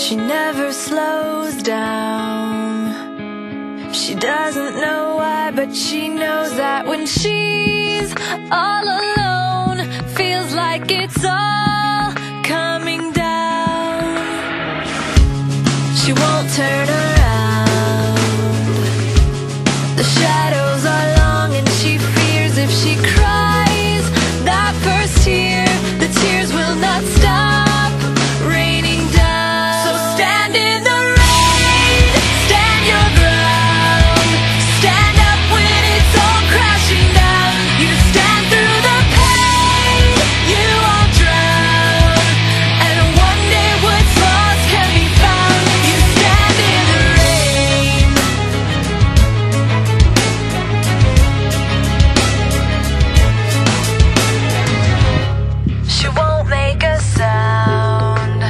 She never slows down. She doesn't know why, but she knows that when she's all alone, feels like it's all coming down. She won't turn around. The shadows are long and she fears if she cries that first tear, the tears will not stop raining down. So stand in the rain, stand your ground, stand up when it's all crashing down. You stand through the pain, you won't drown, and one day what's lost can be found. You stand in the rain. She won't make a sound,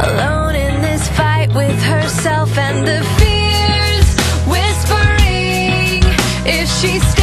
alone in this fight with herself and the fears whispering if she stays.